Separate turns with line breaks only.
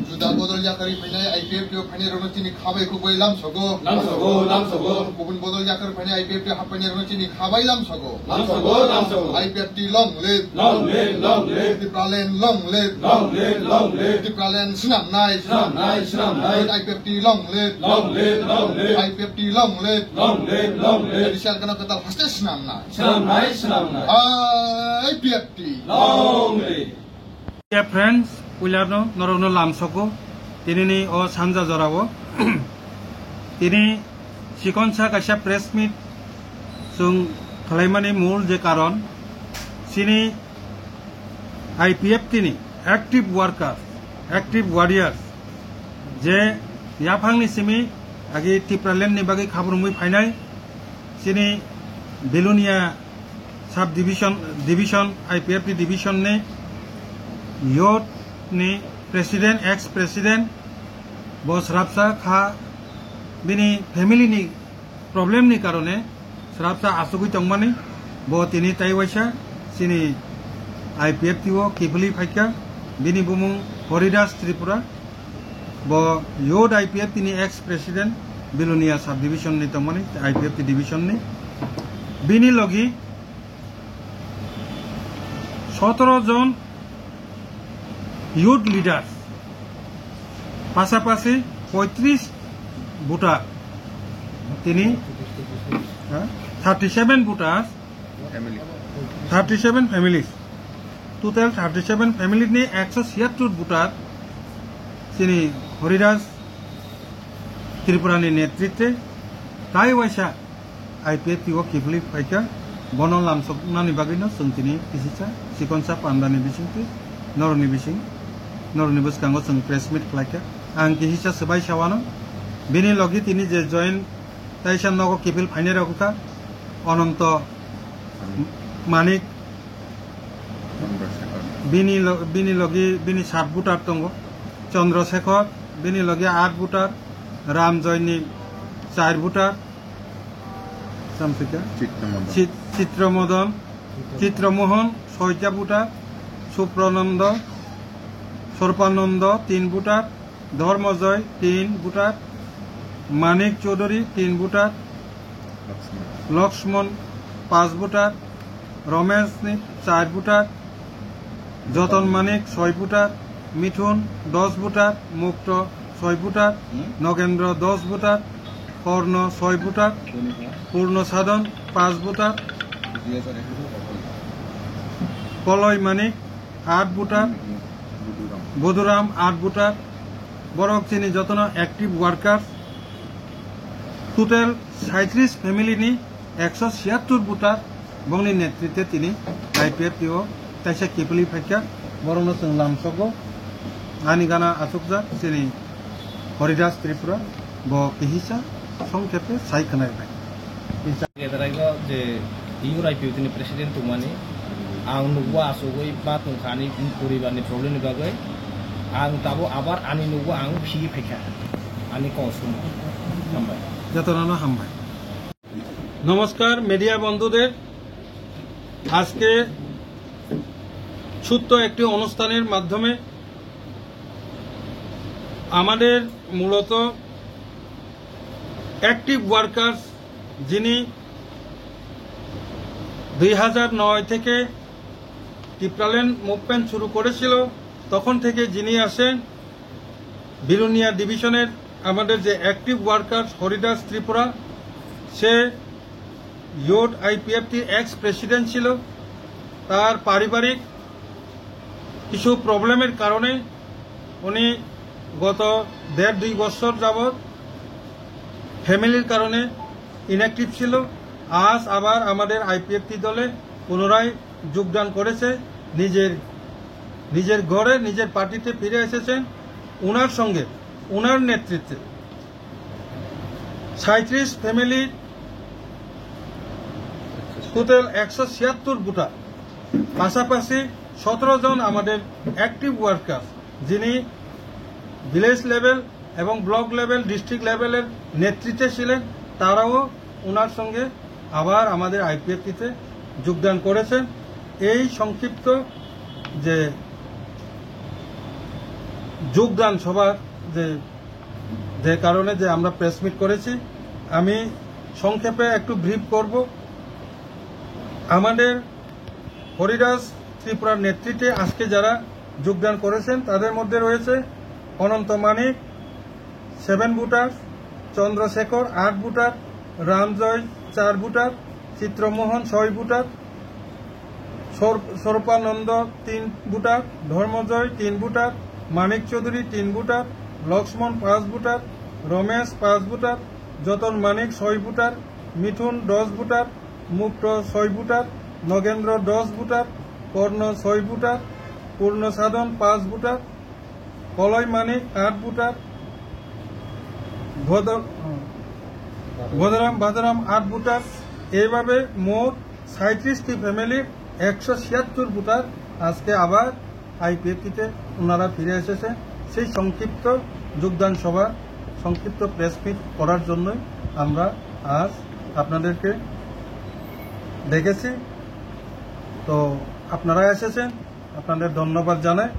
Juda bodol jakari fene IPF ke fene rono chini khabai khuboi lam sogo kubun bodol jakar fene IPF ke hapane rono chini khabai lam sogo IPF ti long live ti pralen long live ti pralen sinam nai IPF ti long live IPF ti long live di shal kana katal haste sinam nai IPF ti long live.
Dear friends, Ularno, Norono Lamsoko, Tinini or Sanza Zoravo, Tini Shikonsa Kasha press meet, Sung Kalemani Mul de Caron, Sini IPF Tini, active workers, active warriors, J Yapangni Simi, Agi Tipralen Nibagi Kabrumi Pinai, Sini Belunia subdivision, IPF division ne. Yot ni president ex president bos Srapsa kha bini family ni problem ni karone Srapsa asugui tongmani bo tini taiwaisa sini IPF tiwo kibuli phaika bini bumung Horidas Tripura bo Yot IPF tini ex president Bilunia subdivision ni tongmani IPF division ni bini logi 17 John youth leaders পাশাপাশি 35 voter তিনি 37 voters 37 families total 37 family ni 176 voter তিনি হরিদাস ত্রিপুরানি নেতৃত্বে তাই ওয়াইসা IPF tiwo kibli paika bonong lamsok nani bagino sungtini kisisa sikonsa pandani bisingti noroni bising Norni Buskango sung press meet klaika ang kihisa sebai shawano bini logi tini je join taishan nogo kipil phaine rakuka ononto manik bini logi bini 7 butar tongo Chandrasekhar bini logi 8 butar Ram Joyni 4 butar samsika Chitramohan 6 butar Suprananda Sorpanand 3 butar Dharmajoy 3 butar Manik Chaudhary 3 butar Lakshman 5 butar Ramesh 4 butar Jatan Manik 6 butar Mithun 10 butar Mukta 6 butar Nagendra 10 butar Karna 6 butar Purno Sadhan 5 butar Koloy Manik 8 butar Bodhuram 8 butar Borok chini jotono active workers total 37 family ni 176 butar bongni netritwe tini IPF tiwo taisa kipuli phaika borono sung lamsogo ani gana asukja chini Horidas Tripura bo kihisa songkepe sai khanai bai
Gedarago je iur IPF tini president tumani ang nugwa asugoi batung khani poribarni problem ni bagai ang tabo abar ani nugwa ang phi pheka ani kosum hambai
যতনানো হামবাই নমস্কার media বন্ধুদের আজকে ছোট্ট একটি অনুষ্ঠানের মাধ্যমে আমাদের মূলত active workers যিনি 2009 থেকে টিপ্রালেন মুভমেন্ট শুরু করেছিল তখন থেকে যিনি আসেন বিলুনিয়া ডিভিশনের আমাদের যে অ্যাক্টিভ ওয়ার্কার্স হরিদাস ত্রিপুরা সে ইয়োট আইপিএফটি এক্স প্রেসিডেন্ট ছিল তার পারিবারিক কিছু প্রবলেমের কারণে উনি গত 1.5-2 বছর যাবত ফ্যামিলির কারণে ইনঅ্যাক্টিভ ছিল আজ আবার আমাদের আইপিএফটি দলে পুনরায় যোগদান করেছে নিজের ঘরে নিজের পার্টিতে ফিরে এসেছেন ওনার সঙ্গে ওনার নেতৃত্বে 37 ফ্যামিলি টোটাল 176 ভোটার পাশাপাশি 17 জন আমাদের অ্যাক্টিভ ওয়ার্কার যিনি ভিলেজ লেভেল এবং ব্লক লেভেল ডিস্ট্রিক্ট লেভেলের নেতৃত্বে ছিলেন তারাও ওনার সঙ্গে আবার আমাদের আইপিএফটিতে যোগদান করেছেন এই সংক্ষিপ্ত যে যোগদান সভা যে কারণে যে আমরা প্রেস মিট করেছি, আমি সংক্ষেপে একটু ব্রিফ করব। আমাদের হরিদাস ত্রিপুরার নেতৃত্বে আজকে যারা যোগদান করেছেন তাদের মধ্যে রয়েছে Ananta Manik 7 voter, Chandrashekhar 8 voter, Ramjoy 4 voter, Chitramohan 6 voter, Swarupananda 3 voter, Dharmajoy 3 voter, Manik Chowdhury 3 voter, Lakshman 5 voter, Ramesh 5 voter, Jatan Manik 6 voter, Mithun 10 voter, Mukta 6 voter, Nagendra 10 voter, Karna 6 voter, Purna Sadhan 5 voter, Koloy Manik 8 voter, Badaram 8 voter. এইভাবে মোট 37টি ফ্যামিলির 176 ভোটার আজকে আবার আইপিএফটিতে ওনারা ফিরে এসেছে। সেই সংক্ষিপ্ত যোগদান সভা, সংক্ষিপ্ত প্রেস মিট করার জন্যই আমরা আজ আপনাদেরকে ডেকেছি। তো আপনারা এসেছেন, আপনাদের ধন্যবাদ জানাই।